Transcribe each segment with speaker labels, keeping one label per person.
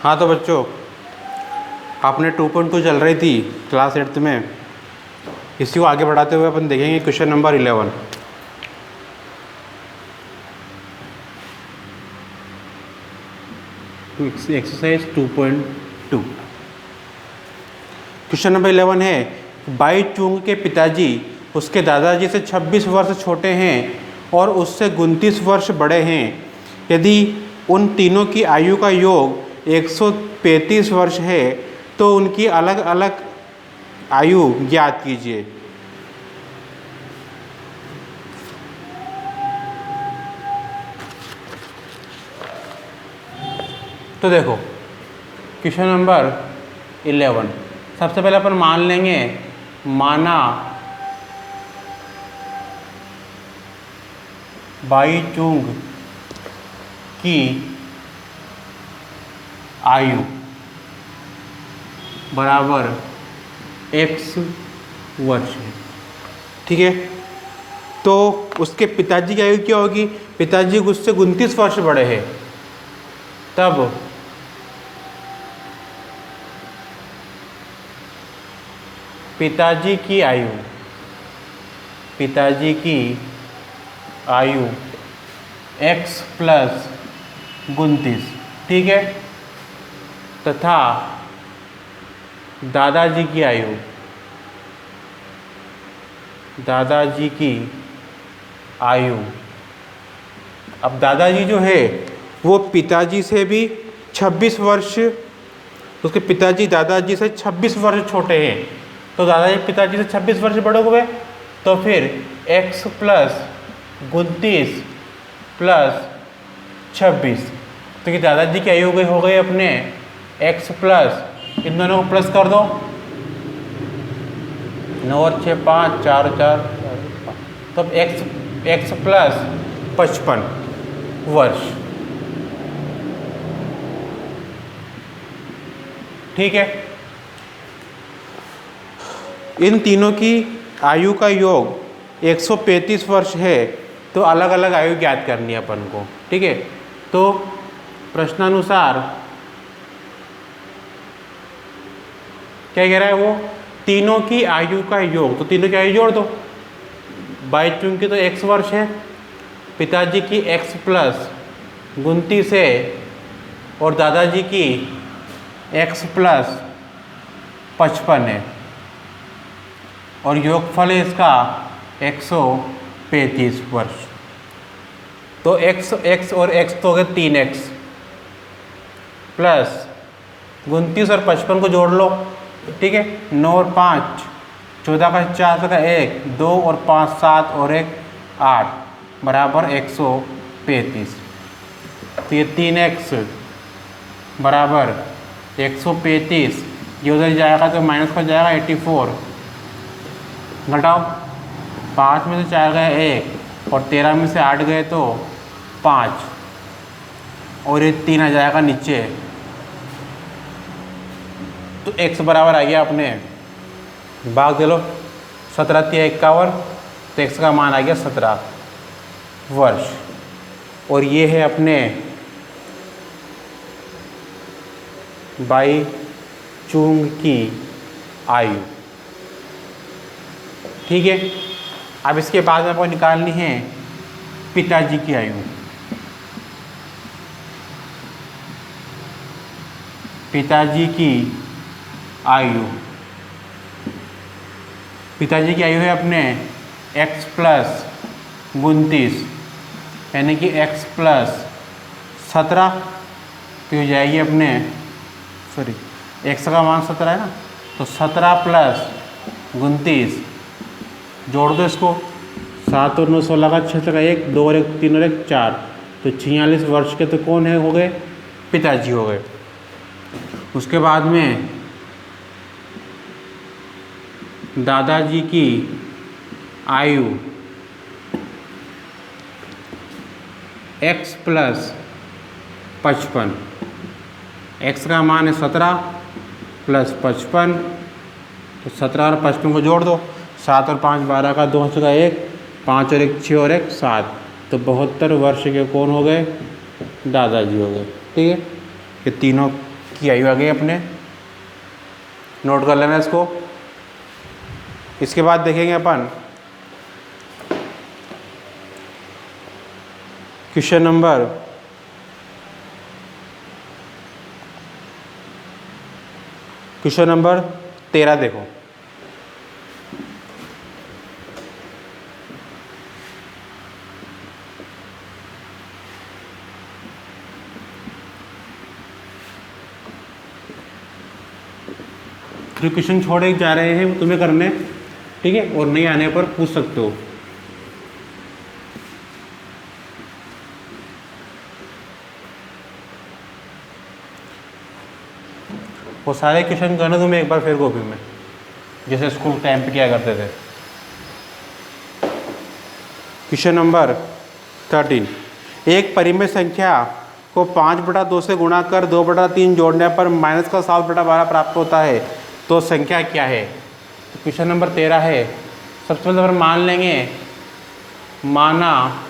Speaker 1: हाँ तो बच्चों, आपने 2.2 चल रही थी क्लास 8 में, इसी को आगे बढ़ाते हुए अपन देखेंगे question number 11। Exercise 2.2 question number 11 है, बाई चुंग के पिताजी उसके दादाजी से 26 वर्ष छोटे हैं और उससे 29 वर्ष बड़े हैं। यदि उन तीनों की आयु का योग 135 वर्ष है तो उनकी अलग अलग आयु ज्ञात कीजिए। तो देखो क्वेश्चन नंबर 11, सबसे पहले अपन मान लेंगे, माना बाई चुंग की आयु बराबर x वर्ष है। ठीक है, तो उसके पिताजी की आयु क्या होगी? पिताजी उससे 29 वर्ष बड़े हैं, तब पिताजी की आयु x प्लस 29, ठीक है, तथा दादाजी की आयु, अब दादाजी जो है वो पिताजी से भी 26 वर्ष, उसके पिताजी दादाजी से 26 वर्ष छोटे हैं, तो दादाजी पिताजी से 26 वर्ष बड़े हुए, तो फिर x प्लस 29 प्लस 26, तो ये दादाजी की आयु हो गई अपने x प्लस, इन दोनों को प्लस कर दो, 9 और 6 5, 4 और 4, तब x प्लस 55 वर्ष। ठीक है, इन तीनों की आयु का योग 135 वर्ष है, तो अलग अलग आयु ज्ञात करनी है अपन को। ठीक है, तो प्रश्नानुसार क्या कह रहा है वो, तीनों की आयु का योग, तो तीनों की आयु जोड़ दो, बाई चुंग की तो x वर्ष है, पिताजी की x प्लस 29 है और दादाजी की x प्लस 55 है, और योगफल है इसका 135 वर्ष। तो x और x तो हो गए 3x प्लस 29 और 55 को जोड़ लो। ठीक है, 9 और 5 14 का 4 का 1, 2 और 5 7 और 1 8 बराबर 135। तो ये 3x बराबर 135, ये उधर जाएगा तो माइनस हो जाएगा 84, घटाओ 5 में से 4 गए 1 और 13 में से 8 गए तो 5, और ये 3 आ जाएगा नीचे, तो x बराबर आ गया अपने, भाग दे लो, 17 3 51, तो x का मान आ गया 17 वर्ष। और ये है अपने बाई चुंग की आयु। ठीक है, अब इसके बाद में आपको निकालनी है पिताजी की आयु। पिताजी की आयु है अपने x प्लस 29, यानी कि x प्लस 17, तो हो जाएगी अपने, सॉरी x का मान 17 है ना, तो 17 प्लस 29, जोड़ दो इसको, 7 और 9 16 का 6 का 1, 2 और 1 3 और 1 4, तो 46 वर्ष के तो कौन है हो गए? पिताजी हो गए। उसके बाद में दादाजी की आयु x प्लस 55, x का मान है 17 प्लस 55, तो 17 और 55 को जोड़ दो, 7 और 5 12 का 2 का 1, 5 और 1 6 और 1 7, तो 72 वर्ष के कौन हो गए? दादाजी हो गए। ठीक है, ये तीनों इसकी आयु आ गई अपने, नोट कर लेना इसको। इसके बाद देखेंगे अपन क्वेश्चन नंबर 13 देखो। जो क्वेश्चन छोड़े जा रहे हैं वो तुम्हें करने, ठीक है, और नहीं आने पर पूछ सकते हो। वो सारे क्वेश्चन करना तुम्हें एक बार फिर कॉपी में, जैसे स्कूल टाइम पे किया करते थे। क्वेश्चन नंबर 13, एक परिमेय संख्या को 5/2 से गुणा कर 2/3 जोड़ने पर माइनस का 7/12 प्राप्त होता है, तो संख्या क्या है। तो क्वेश्चन नंबर 13 है। सबसे पहले अपन मान लेंगे, माना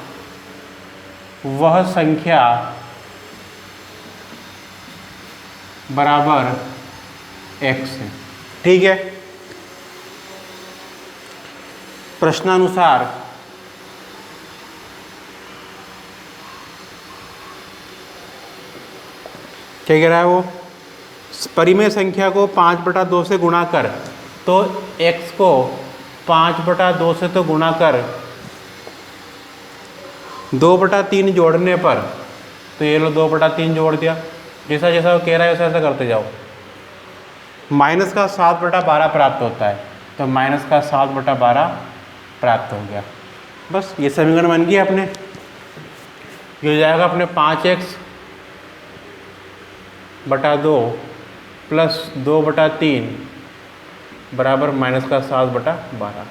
Speaker 1: वह संख्या बराबर x है, ठीक है। प्रश्नानुसार क्या कह रहा है वो, परिमेय संख्या को 5/2 से गुणा कर, तो x को 5/2 से तो गुणा कर, 2/3 जोड़ने पर, तो ये लो 2/3 जोड़ दिया, जैसा जैसा वो कह रहा है वैसा ऐसा करते जाओ। माइनस का 7/12 प्राप्त होता है, तो माइनस का 7/12 प्राप्त हो गया। बस ये समीकरण बन गया अपने। ये हो जाएगा अपने 5x/2 प्लस 2/3 बराबर माइनस का 7/12।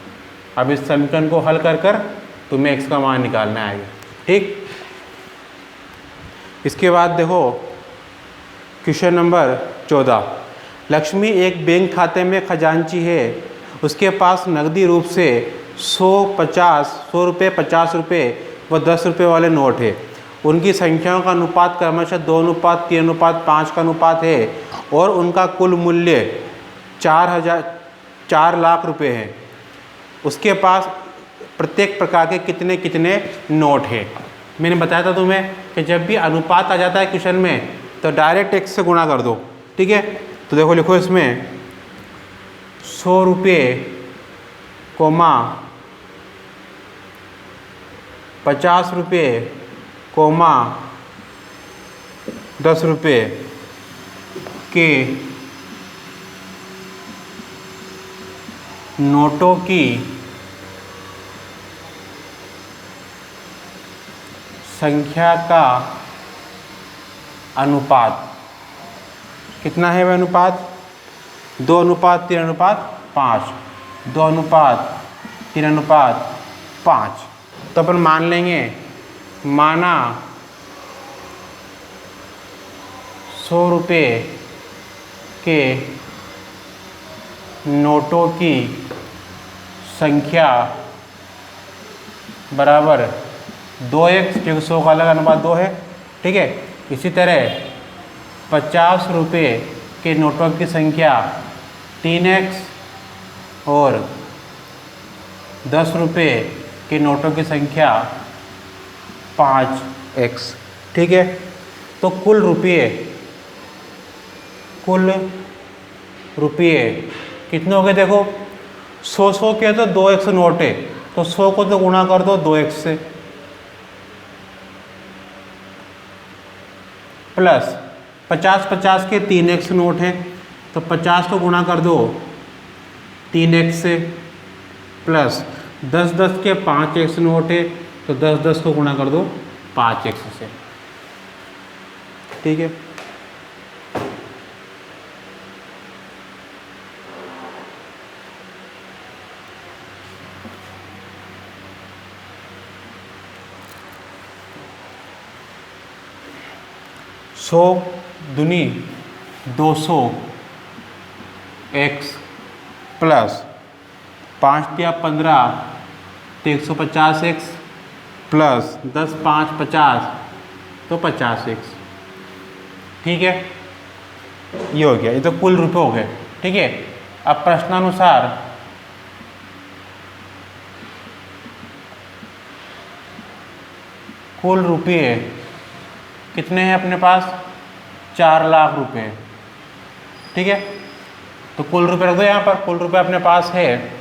Speaker 1: अब इस समीकरण को हल कर कर तुम्हें x का मान निकालना आएगा, ठीक। इसके बाद देखो क्वेश्चन नंबर 14, लक्ष्मी एक बैंक खाते में खजांची है, उसके पास नकदी रूप से 100 रुपये, 50 रुपये व 10 रुपये वाले नोट है। उनकी संख्याओं का अनुपात क्रमशः 2:3:5 का अनुपात है और उनका कुल मूल्य 4 लाख रुपए है। उसके पास प्रत्येक प्रकार के कितने कितने नोट है। मैंने बताया था तुम्हें कि जब भी अनुपात आ जाता है क्वेश्चन में तो डायरेक्ट x से गुणा कर दो, ठीक है। तो देखो लिखो इसमें 100 रुपये, 50 रुपये, 10 रुपये के नोटों की संख्या का अनुपात कितना है। वह अनुपात 2:3:5, 2:3:5। तो अपन मान लेंगे, माना 100 रुपये के नोटों की संख्या बराबर 2x, क्योंकि 100 का अलग अनुपात 2 है, ठीक है। इसी तरह 50 रुपये के नोटों की संख्या 3x और 10 रुपये के नोटों की संख्या 5x, ठीक है। तो कुल रुपये कितने हो गए देखो, 100 के तो 2x नोट है, तो 100 को तो गुणा कर दो 2x से, प्लस 50 के 3x नोट है, तो 50 को गुणा कर दो 3x से, प्लस 10 के 5x नोट है, तो 10 को गुणा कर दो 5x से, ठीक है। सौ दूनी 200 x प्लस 5 या 15 तो 150x प्लस 10 5 50 तो 50x, ठीक है। ये हो गया, ये तो कुल रुपए हो गए। ठीक है, अब प्रश्नानुसार कुल रुपये कितने हैं अपने पास? 4 लाख रुपए। ठीक है, तो कुल रुपए रख दो यहाँ पर, कुल रुपए अपने पास है,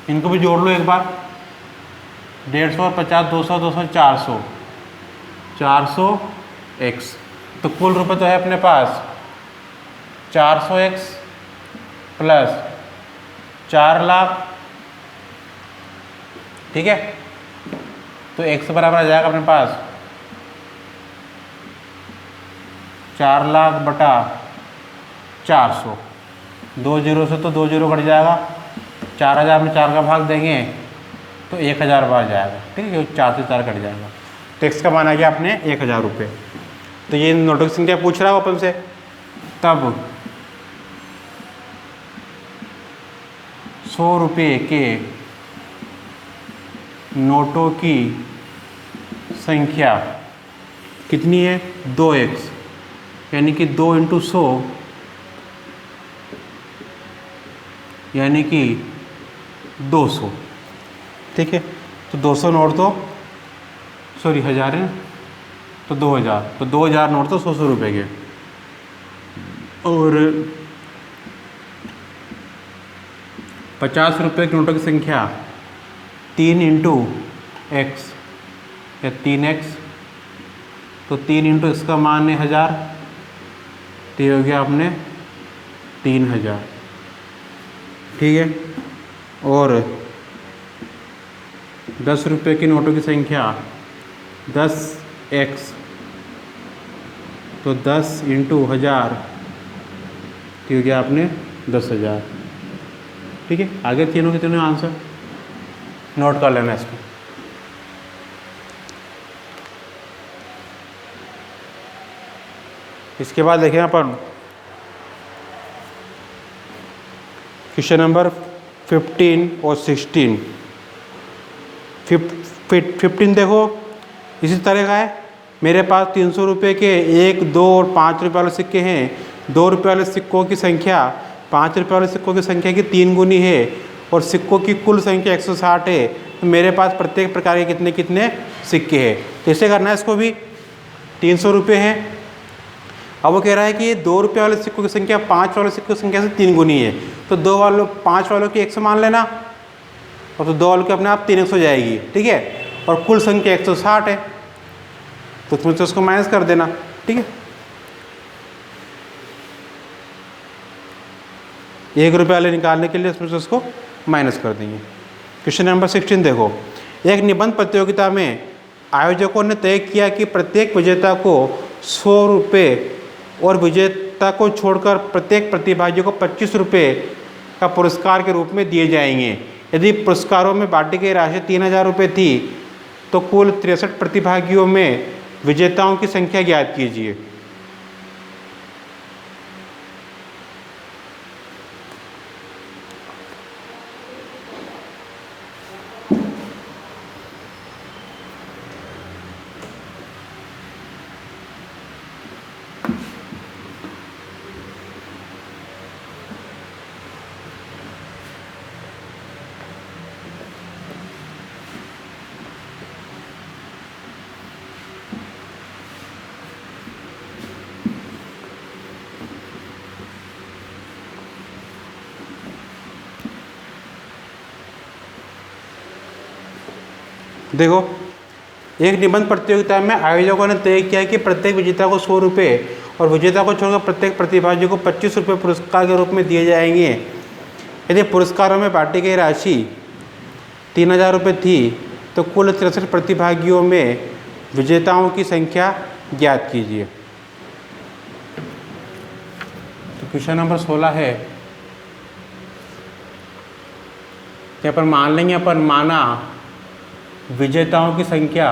Speaker 1: इनको भी जोड़ लो एक बार। 150 और 50, 200, 200, 400, 400 x। तो कुल रुपए तो है अपने पास 400 x प्लस 4 लाख। ठीक है, तो x बराबर आ जाएगा अपने पास 4 लाख बटा 400। 2 जीरो से तो 2 जीरो कट जाएगा, 4000 में 4 का भाग देंगे तो 1000 बार जाएगा। ठीक है, 4 से 4 कट जाएगा, तो x का मान आ गया अपने 1000 रुपये। तो ये नोटों की संख्या पूछ रहा हो अपन से। तब 100 रुपये के नोटों की संख्या कितनी है? 2x, यानी कि 2 × 100 यानी कि 200। ठीक है, तो 200 नोट तो सॉरी 1000 है, तो 2000, तो 2000 नोट तो 100 रुपये के। और 50 रुपये के नोटों की संख्या 3 × x या 3x, तो 3 × x का मान है 1000, तो ये हो गया आपने 3000। ठीक है, और 10 रुपये की नोटों की संख्या 10x, तो 10 × 1000, तो हो गया आपने 10,000। ठीक है, आगे तीनों के तीनों आंसर नोट कर लेना इसको। इसके बाद देखें अपन क्वेश्चन नंबर 15 और 16। 15 देखो, इसी तरह का है। मेरे पास 300 रुपये के 1, 2 और 5 रुपये वाले सिक्के हैं। 2 रुपये वाले सिक्कों की संख्या 5 रुपये वाले सिक्कों की संख्या की 3 गुनी है और सिक्कों की कुल संख्या 160 है। तो मेरे पास प्रत्येक प्रकार के कितने कितने सिक्के हैं। कैसे करना है इसको भी? 300 रुपये हैं, अब वो कह रहा है कि 2 रुपये वाले सिक्कों की संख्या 5 वाले सिक्कों की संख्या से 3 गुनी है। तो 5 वालों की 100 मान लेना, और तो 2 वालों की अपने आप 3x हो जाएगी। ठीक है, और कुल संख्या 160 है, तो उसमें से उसको माइनस कर देना। ठीक है, 1 रुपये वाले निकालने के लिए उसमें से उसको माइनस कर देंगे। क्वेश्चन नंबर 16 देखो, एक निबंध प्रतियोगिता में आयोजकों ने तय किया कि प्रत्येक विजेता को 100 रुपये और विजेता को छोड़कर प्रत्येक प्रतिभागी को 25 रुपये का पुरस्कार के रूप में दिए जाएंगे। यदि पुरस्कारों में बांटी गई राशि 3000 रुपये थी तो कुल 63 प्रतिभागियों में विजेताओं की संख्या ज्ञात कीजिए। देखो, एक निबंध प्रतियोगिता में आयोजकों ने तय किया कि प्रत्येक विजेता को 100 रुपये और विजेता को छोड़कर प्रत्येक प्रतिभागी को 25 रुपये पुरस्कार के रूप में दिए जाएंगे। यदि पुरस्कारों में बांटी गई राशि 3000 रुपये थी तो कुल 63 प्रतिभागियों में विजेताओं की संख्या ज्ञात कीजिए। तो क्वेश्चन नंबर 16 है कि अपन मान लेंगे, अपन माना विजेताओं की संख्या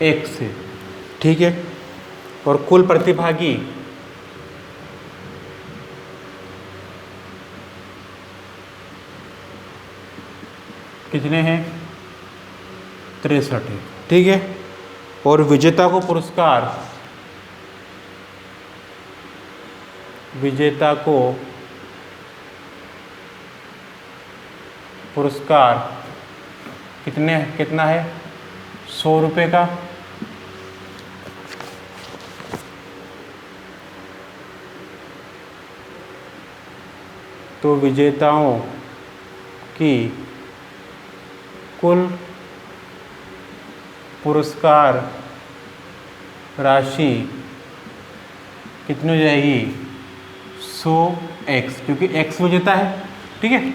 Speaker 1: एक से, ठीक है, और कुल प्रतिभागी कितने हैं? 63 है, ठीक है। और विजेता को पुरस्कार, विजेता को पुरस्कार कितना है 100 रुपये का। तो विजेताओं की कुल पुरस्कार राशि कितनी हो जाएगी 100x, क्योंकि x विजेता है, ठीक है।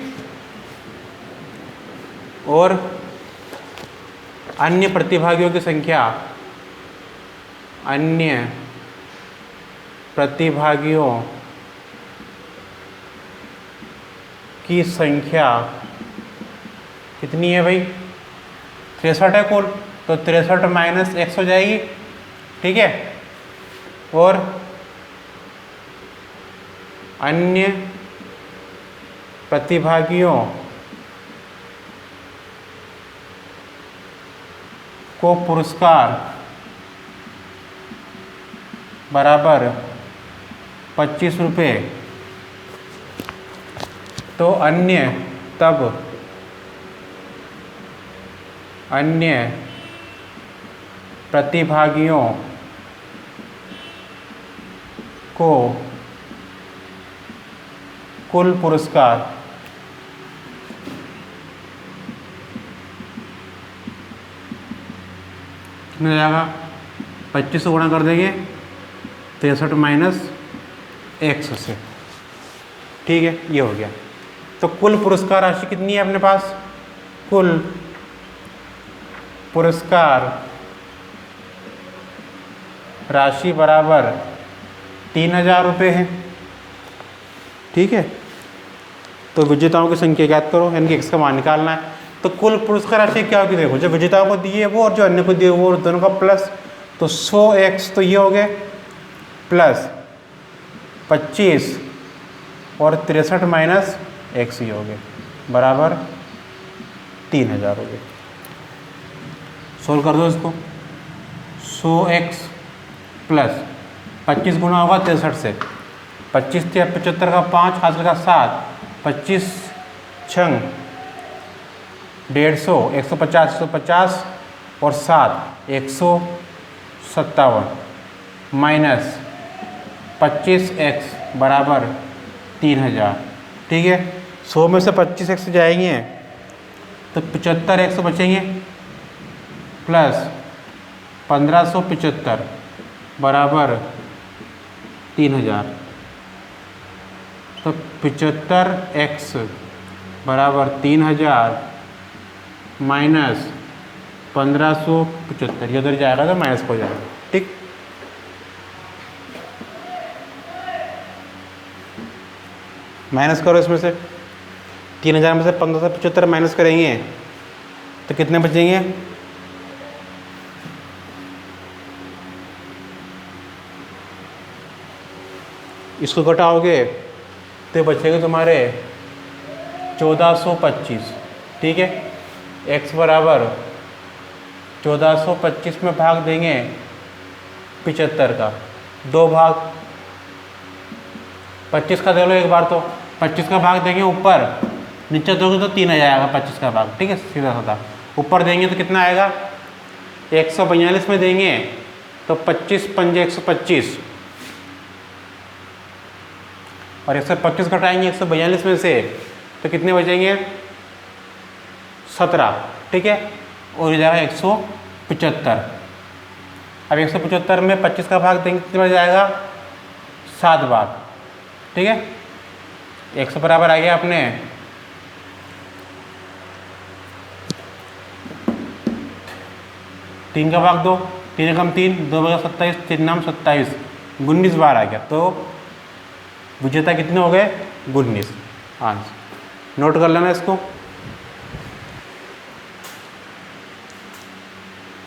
Speaker 1: और अन्य प्रतिभागियों की संख्या, अन्य प्रतिभागियों की संख्या कितनी है भाई 63 है कुल, तो 63 माइनस x हो जाएगी, ठीक है। और अन्य प्रतिभागियों को पुरस्कार बराबर 25 रुपये। तो अन्य प्रतिभागियों को कुल पुरस्कार कितना जाएगा 25 से गुणा कर देंगे 63 माइनस x से, ठीक है, ये हो गया। तो कुल पुरस्कार राशि कितनी है अपने पास, कुल पुरस्कार राशि बराबर 3000 रुपये है, ठीक है। तो विजेताओं की संख्या ज्ञात करो, यानी कि x का मान निकालना है। तो कुल पुरस्कार राशि क्या होगी, देखो जो विजेताओं को दिए वो और जो अन्य को दिए वो, दोनों का प्लस, तो 100x तो ये हो गए प्लस 25 और 63 माइनस x ये हो गए बराबर 3000 हो गए। सोल्व कर दो इसको, 100x प्लस 25 गुना होगा 63 से, 25 से 75 का 5 हासिल का 7, 25 छंग 150, 150, 150 और 7 157 माइनस 25x बराबर 3000, ठीक है। 100 में से 25x जाएंगे तो 75x बचेंगे प्लस 1575 बराबर 3000। तो 75x बराबर 3000 माइनस 1575, ये उधर जाएगा तो माइनस हो जाएगा, ठीक। माइनस करो इसमें से 3000 में से 1575 माइनस करेंगे तो कितने बचेंगे, इसको घटाओगे तो बचेंगे तुम्हारे 1425, ठीक है। x बराबर 1425 में भाग देंगे 75 का, 2 भाग 25 का दे लो एक बार, तो 25 का भाग देंगे ऊपर, नीचे दोगे तो 3 आ जाएगा 25 का भाग, ठीक है, सीधा साधा। ऊपर देंगे तो कितना आएगा 142 में देंगे तो 25 पंजे 125 और 125 घटाएंगे 142 में से तो कितने बचेंगे 17, ठीक है। और ये जाएगा 175। अब 175 में 25 का भाग देंगे कितने बच जाएगा 7 भाग, ठीक है। 100 बराबर आ गया अपने 3 का भाग 2, 3 कम 3, 2 बजा 27, 3 नाम 27, 19 बार आ गया। तो विजेता कितने हो गए 19 आंसर। नोट कर लेना इसको।